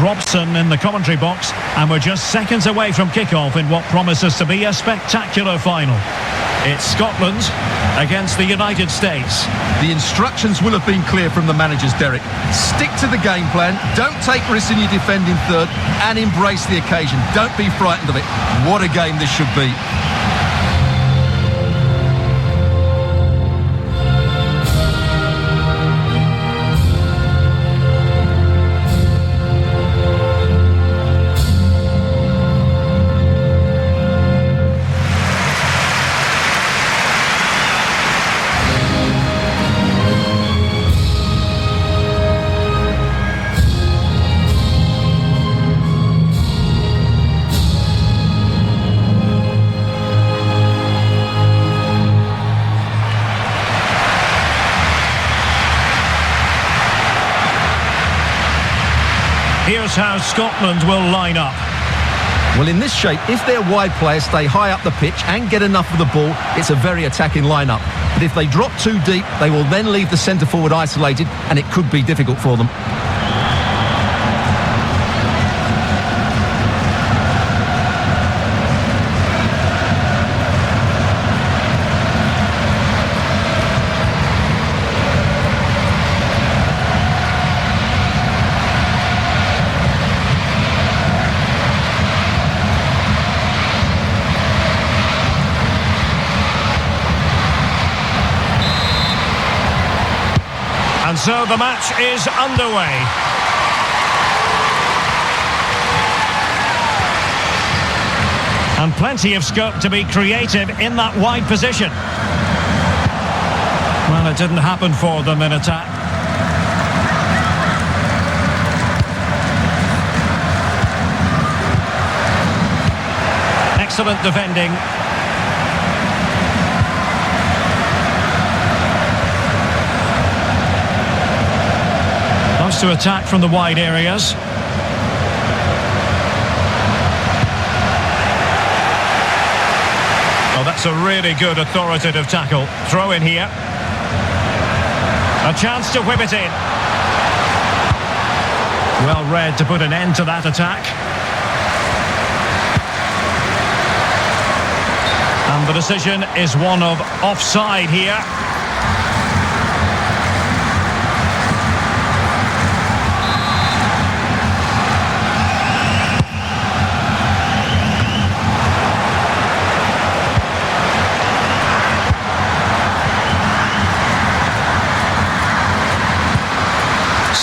Robson in the commentary box, and we're just seconds away from kick-off in what promises to be a spectacular final. It's Scotland against the United States. The instructions will have been clear from the managers, Derek. Stick to the game plan, don't take risks in your defending third, and embrace the occasion. Don't be frightened of it. What a game this should be. Here's how Scotland will line up. Well, in this shape, if their wide players stay high up the pitch and get enough of the ball, it's a very attacking lineup. But if they drop too deep, they will then leave the centre forward isolated, and it could be difficult for them. And so the match is underway. And plenty of scope to be creative in that wide position. Well, it didn't happen for them in attack. Excellent defending. To attack from the wide areas. Oh, that's a really good authoritative tackle. Throw in here. A chance to whip it in. Well read to put an end to that attack. And the decision is one of offside here.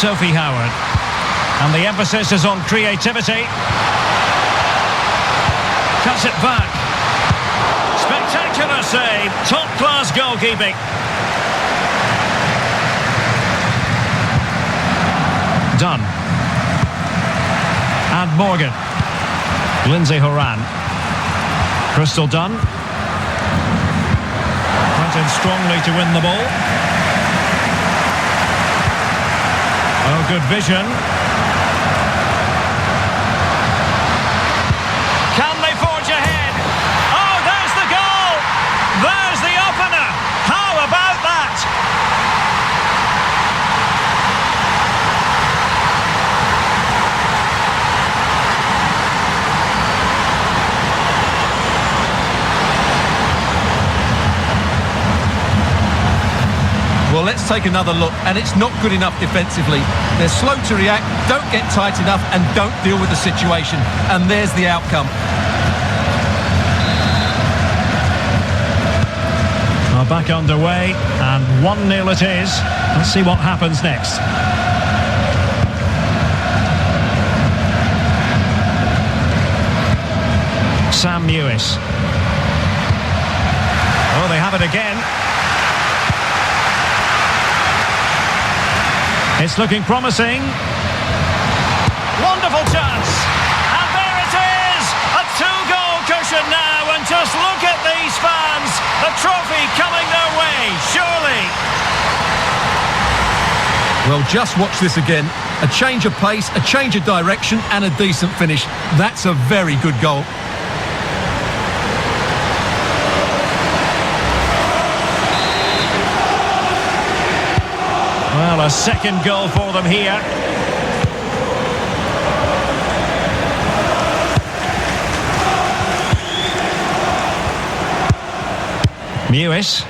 Sophie Howard, and the emphasis is on creativity. Cuts it back. Spectacular save, top-class goalkeeping. Dunn. And Morgan. Lindsay Horan. Crystal Dunn. Went in strongly to win the ball. Oh, good vision. Can they forge ahead? Oh, there's the goal! There's the opener! How about that? Well, let's take another look, and it's not good enough defensively. They're slow to react, don't get tight enough, and don't deal with the situation. And there's the outcome. Well, back underway, and 1-0 it is. Let's see what happens next. Sam Mewis. Oh, they have it again. It's looking promising. Wonderful chance. And there it is. A 2-goal cushion now. And just look at these fans. The trophy coming their way, surely. Well, just watch this again. A change of pace, a change of direction, and a decent finish. That's a very good goal. Well, a second goal for them here. Mewis.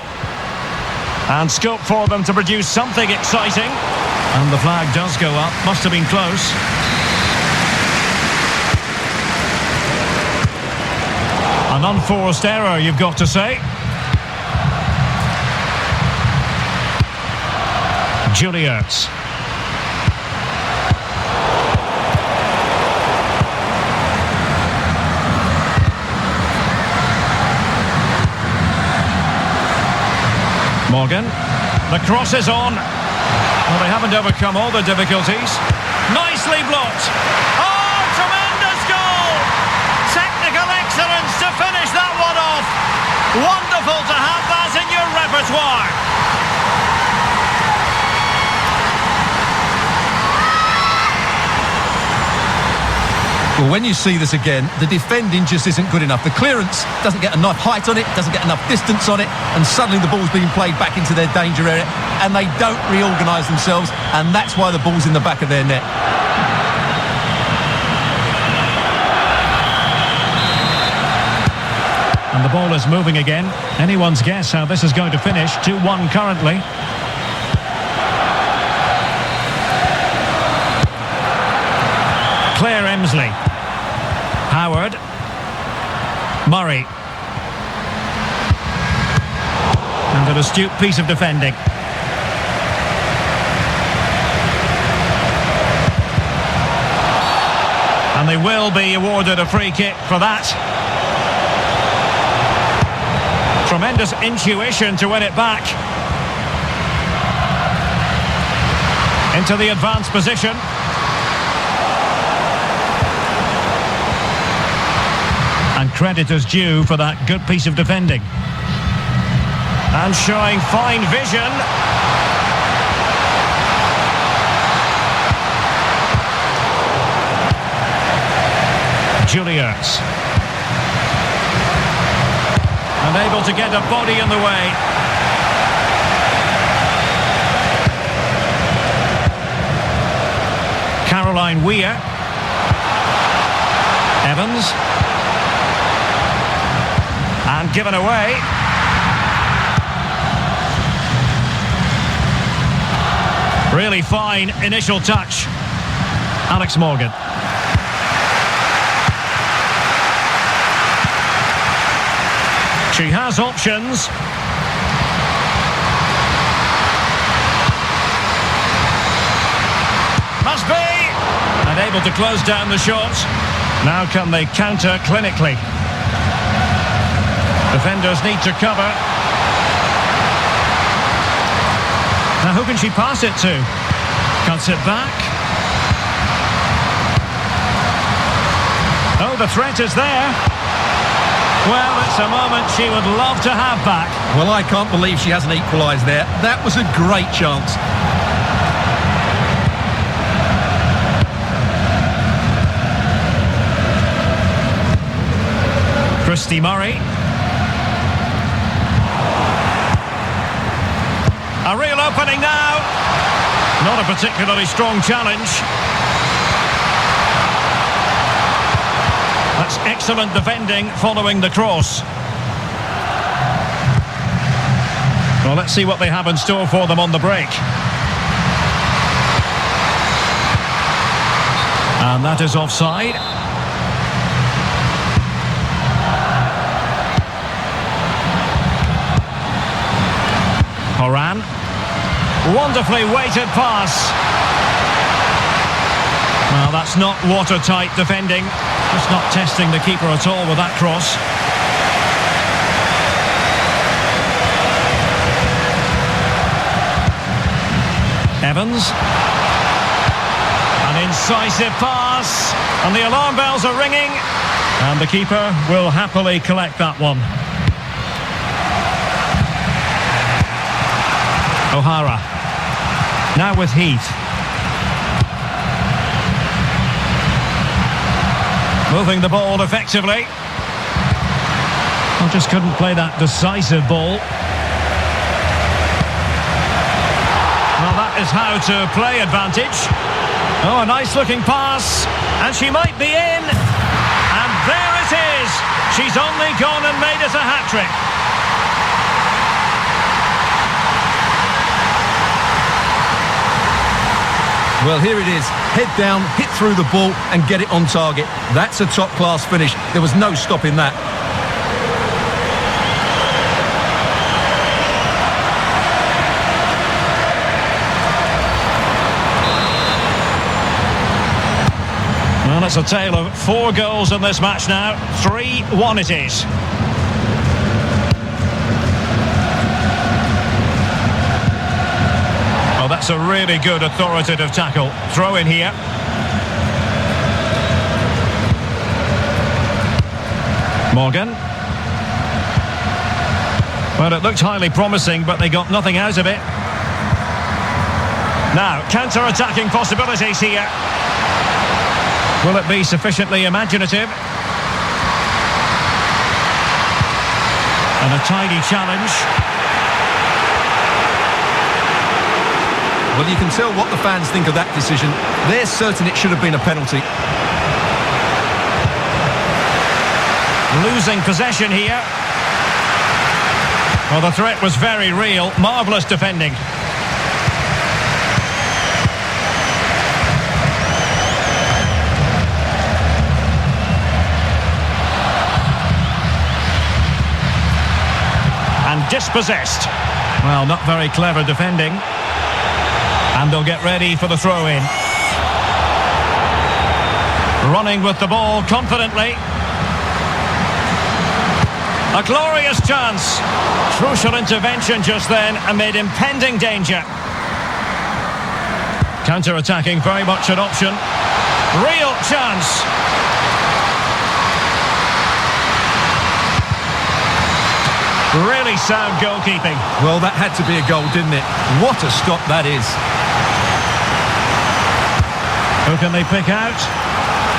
And scope for them to produce something exciting. And the flag does go up. Must have been close. An unforced error, you've got to say. Juliet. Morgan. The cross is on. Well, they haven't overcome all the difficulties. Nicely blocked. Oh, tremendous goal! Technical excellence to finish that one off. Wonderful to have that in your repertoire. Well, when you see this again, the defending just isn't good enough. The clearance doesn't get enough height on it, doesn't get enough distance on it, and suddenly the ball's being played back into their danger area, and they don't reorganise themselves, and that's why the ball's in the back of their net. And the ball is moving again. Anyone's guess how this is going to finish. 2-1 currently. Claire Emsley. Howard. Murray. And an astute piece of defending. And they will be awarded a free kick for that. Tremendous intuition to win it back. Into the advanced position. And credit is due for that good piece of defending. And showing fine vision. Juliet. Unable to get a body in the way. Caroline Weir. Evans. And given away. Really fine initial touch. Alex Morgan. She has options. Must be! And able to close down the shot. Now can they counter clinically? Defenders need to cover. Now who can she pass it to? Cuts it back. Oh, the threat is there. Well, it's a moment she would love to have back. Well, I can't believe she hasn't equalised there. That was a great chance. Christy Murray. A real opening now. Not a particularly strong challenge. That's excellent defending following the cross. Well, let's see what they have in store for them on the break. And that is offside. Horan. Wonderfully weighted pass. Well, that's not watertight defending. Just not testing the keeper at all with that cross. Evans. An incisive pass. And the alarm bells are ringing. And the keeper will happily collect that one. O'Hara. Now with Heath. Moving the ball effectively. Well, just couldn't play that decisive ball. Well, that is how to play advantage. Oh, a nice looking pass. And she might be in. And there it is. She's only gone and made it a hat-trick. Well, here it is. Head down, hit through the ball and get it on target. That's a top-class finish. There was no stopping that. Well, it's a tale of 4 goals in this match now. 3-1 it is. Oh, that's a really good authoritative tackle. Throw in here. Morgan. Well, it looked highly promising, but they got nothing out of it. Now, counter-attacking possibilities here. Will it be sufficiently imaginative? And a tidy challenge. Well, you can tell what the fans think of that decision. They're certain it should have been a penalty. Losing possession here. Well, the threat was very real. Marvellous defending. And dispossessed. Well, not very clever defending. And they'll get ready for the throw-in. Running with the ball confidently. A glorious chance. Crucial intervention just then amid impending danger. Counter-attacking, very much an option. Real chance. Really sound goalkeeping. Well, that had to be a goal, didn't it? What a stop that is. Who can they pick out?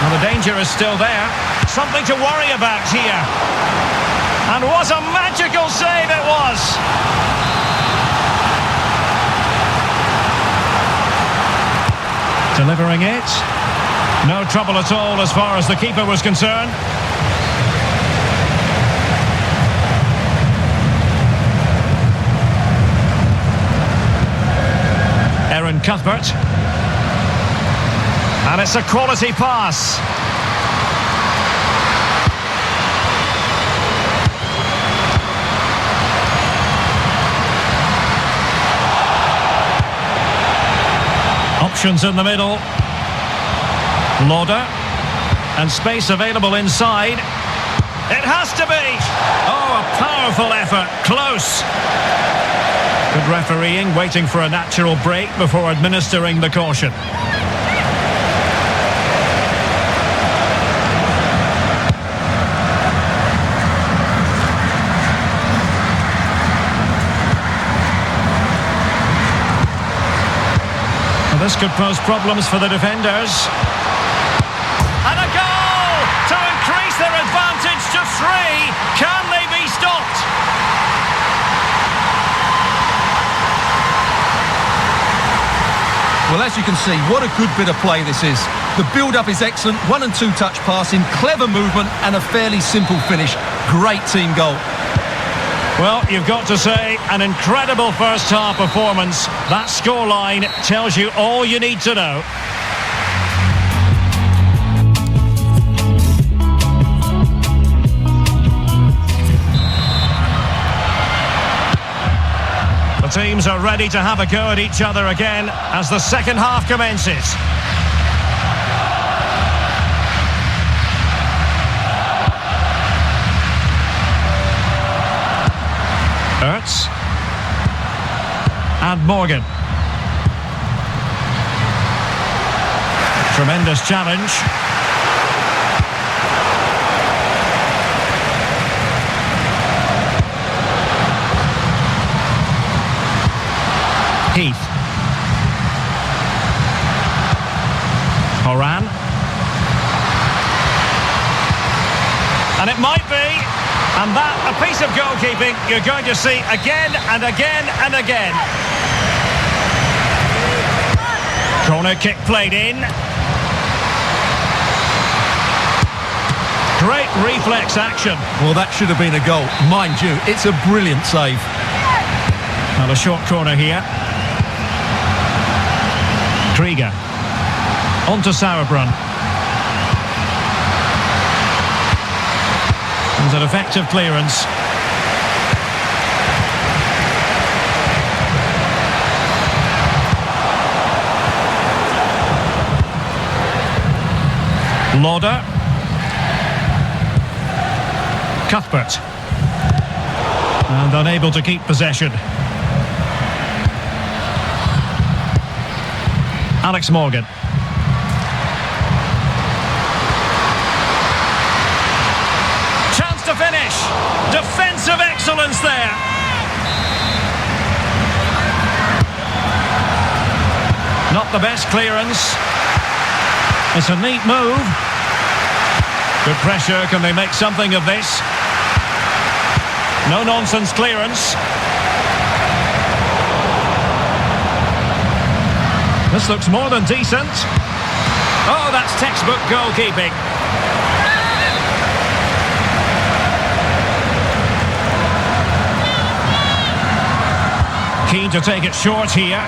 Well, the danger is still there. Something to worry about here. And what a magical save it was! Delivering it. No trouble at all as far as the keeper was concerned. Cuthbert, and it's a quality pass. Options in the middle. Lauder, and space available inside. It has to be. Oh, a powerful effort, close. Good refereeing, waiting for a natural break before administering the caution. Well, this could pose problems for the defenders. And a goal to increase their advantage to 3. Can they be stopped? Well, as you can see, what a good bit of play this is. The build-up is excellent, 1 and 2 touch passing, clever movement and a fairly simple finish. Great team goal. Well, you've got to say, an incredible first-half performance. That scoreline tells you all you need to know. Teams are ready to have a go at each other again as the second half commences. Ertz and Morgan. Tremendous challenge. Heath. Horan. And it might be. And that, a piece of goalkeeping you're going to see again and again and again. Corner kick played in. Great reflex action. Well, that should have been a goal. Mind you, it's a brilliant save. Now a short corner here. Krieger. On to Sauerbrunn. It was an effective clearance. Lauder. Cuthbert. And unable to keep possession. Alex Morgan. Chance to finish. Defensive excellence there. Not the best clearance. It's a neat move. Good pressure. Can they make something of this? No-nonsense clearance. This looks more than decent. Oh, that's textbook goalkeeping. Keen to take it short here.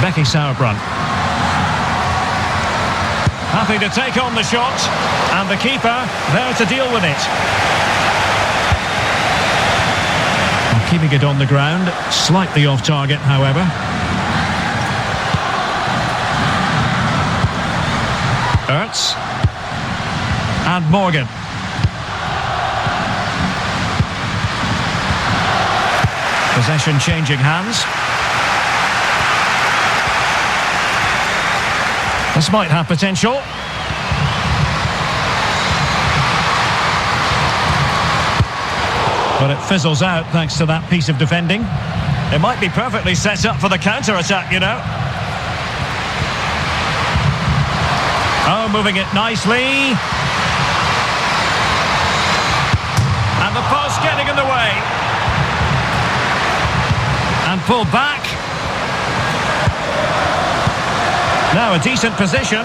Becky Sauerbrunn. Happy to take on the shot, and the keeper there to deal with it. Keeping it on the ground, slightly off target, however. Ertz. And Morgan. Possession changing hands. This might have potential. But it fizzles out thanks to that piece of defending. It might be perfectly set up for the counter-attack, you know. Oh, moving it nicely. And the post getting in the way. And pulled back. Now a decent position.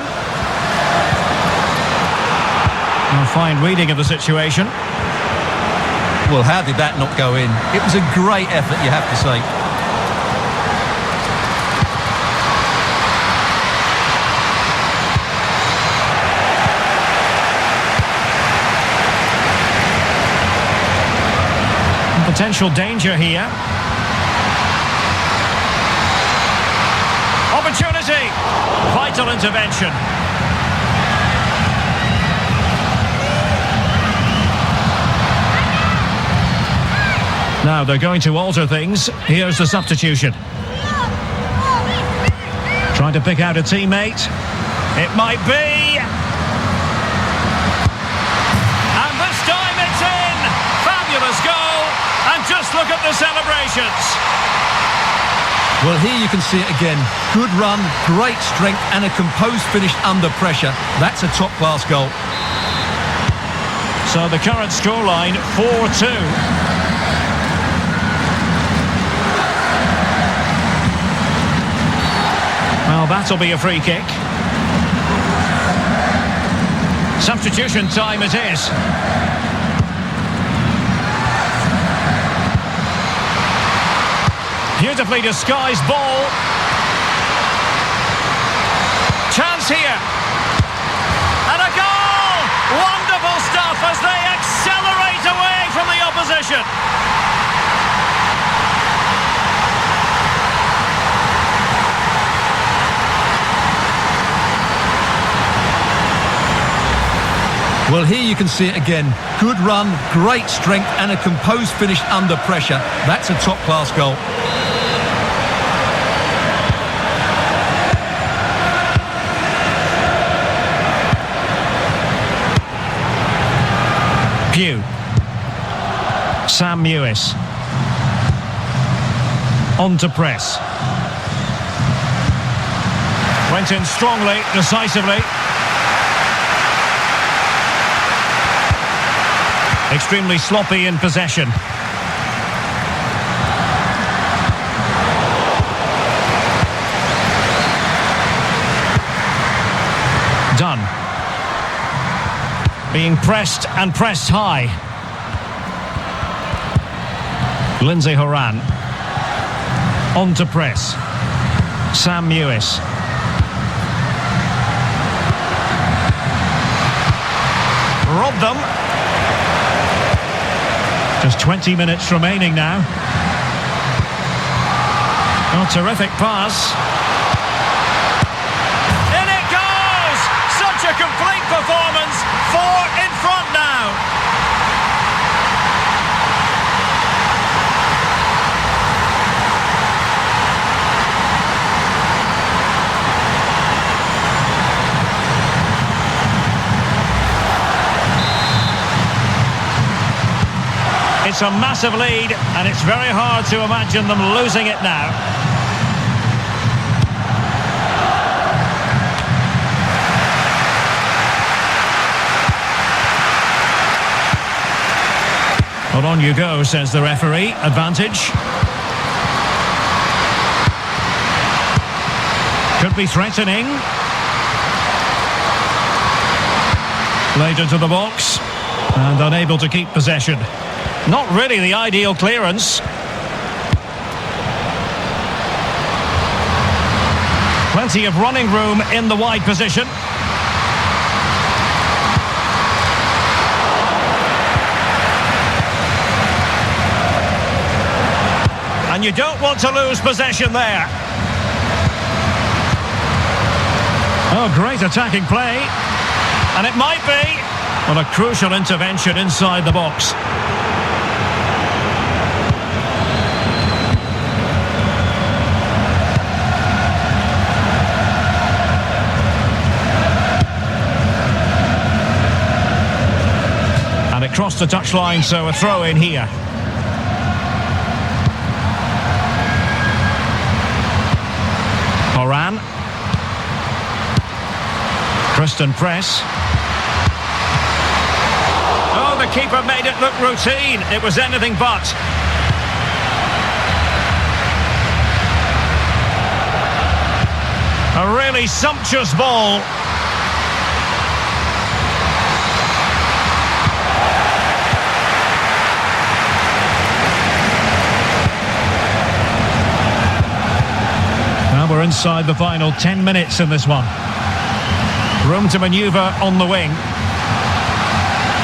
A fine reading of the situation. Well, how did that not go in? It was a great effort, you have to say. Potential danger here. Opportunity. Vital intervention. Now they're going to alter things. Here's the substitution. Trying to pick out a teammate. It might be. And this time it's in. Fabulous goal. And just look at the celebrations. Well, here you can see it again. Good run, great strength, and a composed finish under pressure. That's a top-class goal. So the current scoreline, 4-2. Well, that'll be a free kick. Substitution time it is. Beautifully disguised ball. Chance here. And a goal! Wonderful stuff as they accelerate away from the opposition. Well, here you can see it again. Good run, great strength, and a composed finish under pressure. That's a top-class goal. Pugh. Sam Mewis. On to press. Went in strongly, decisively. Extremely sloppy in possession. Done. Being pressed and pressed high. Lindsay Horan. On to press. Sam Mewis. Robbed them. Just 20 minutes remaining now. Oh, terrific pass. In it goes! Such a complete performance. 4 in front now. It's a massive lead, and it's very hard to imagine them losing it now. Well, on you go, says the referee. Advantage. Could be threatening. Played into the box, and unable to keep possession. Not really the ideal clearance. Plenty of running room in the wide position. And you don't want to lose possession there. Oh, great attacking play. And it might be. Well, a crucial intervention inside the box. Crossed the touchline, so a throw in here. Horan. Kristen Press. Oh, the keeper made it look routine. It was anything but. A really sumptuous ball. We're inside the final 10 minutes in this one. Room to manoeuvre on the wing.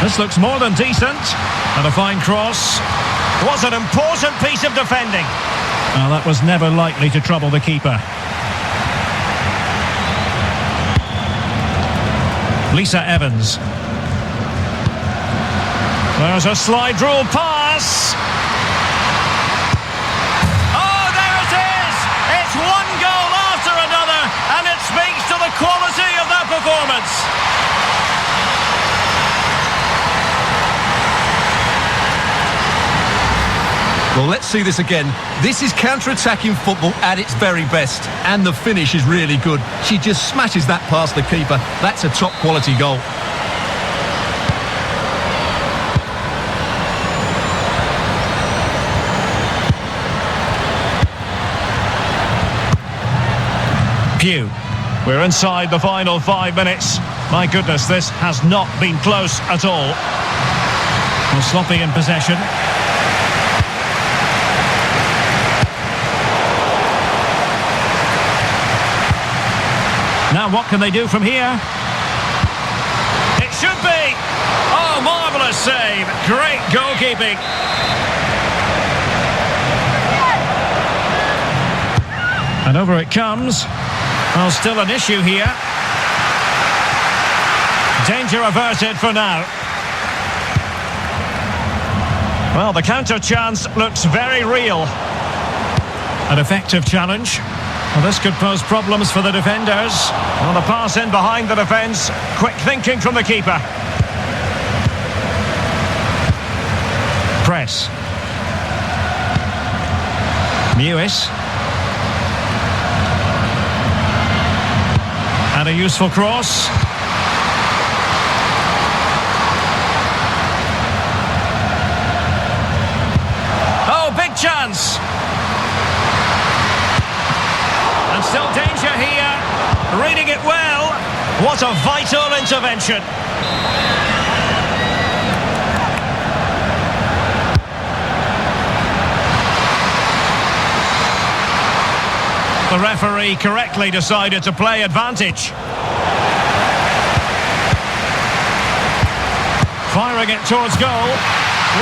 This looks more than decent. And a fine cross. Was an important piece of defending. Well, that was never likely to trouble the keeper. Lisa Evans. There's a slide rule pass. Speaks to the quality of that performance. Well, let's see this again. This is counter-attacking football at its very best. And the finish is really good. She just smashes that past the keeper. That's a top-quality goal. Pugh. We're inside the final 5 minutes. My goodness, this has not been close at all. Well, sloppy in possession. Now what can they do from here? It should be! Oh, marvellous save. Great goalkeeping. And over it comes. Well, still an issue here. Danger averted for now. Well, the counter chance looks very real. An effective challenge. Well, this could pose problems for the defenders. Well, the pass in behind the defence. Quick thinking from the keeper. Press. Mewis. And a useful cross. Oh, big chance. And still danger here. Reading it well. What a vital intervention. The referee correctly decided to play advantage. Firing it towards goal.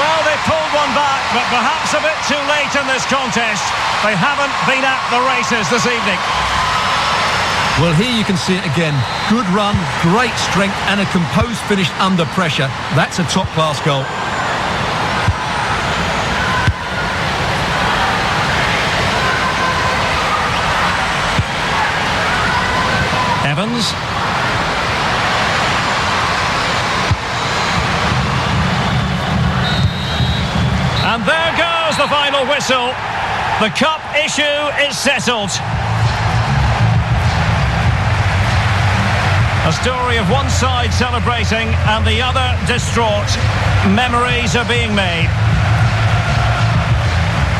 Well, they pulled one back, but perhaps a bit too late in this contest. They haven't been at the races this evening. Well, here you can see it again. Good run, great strength, and a composed finish under pressure. That's a top-class goal. Evans. And there goes the final whistle. The cup issue is settled. A story of one side celebrating and the other distraught. Memories are being made.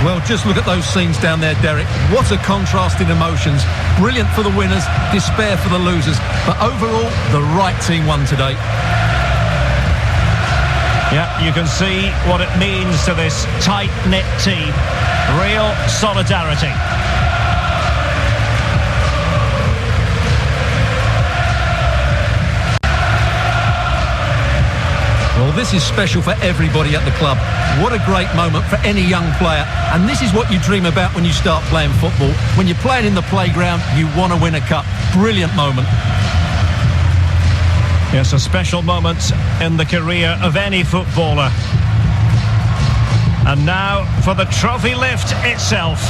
Well, just look at those scenes down there, Derek. What a contrast in emotions. Brilliant for the winners, despair for the losers. But overall, the right team won today. Yeah, you can see what it means to this tight-knit team. Real solidarity. Well, this is special for everybody at the club. What a great moment for any young player. And this is what you dream about when you start playing football. When you're playing in the playground, you want to win a cup. Brilliant moment. Yes, a special moment in the career of any footballer. And now for the trophy lift itself.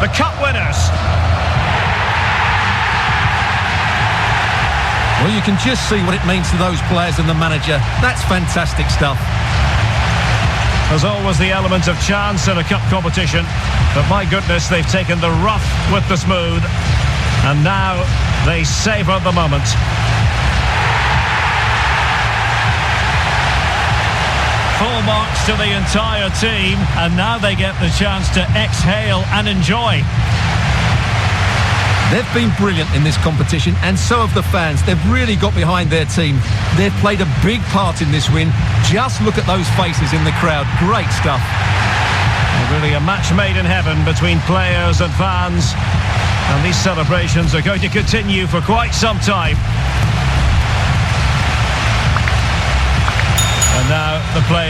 The cup winners. Well, you can just see what it means to those players and the manager. That's fantastic stuff. There's always the element of chance in a cup competition, but my goodness, they've taken the rough with the smooth, and now they savour the moment. Full marks to the entire team, and now they get the chance to exhale and enjoy. They've been brilliant in this competition, and so have the fans. They've really got behind their team. They've played a big part in this win. Just look at those faces in the crowd. Great stuff. Really a match made in heaven between players and fans, and these celebrations are going to continue for quite some time. And now the players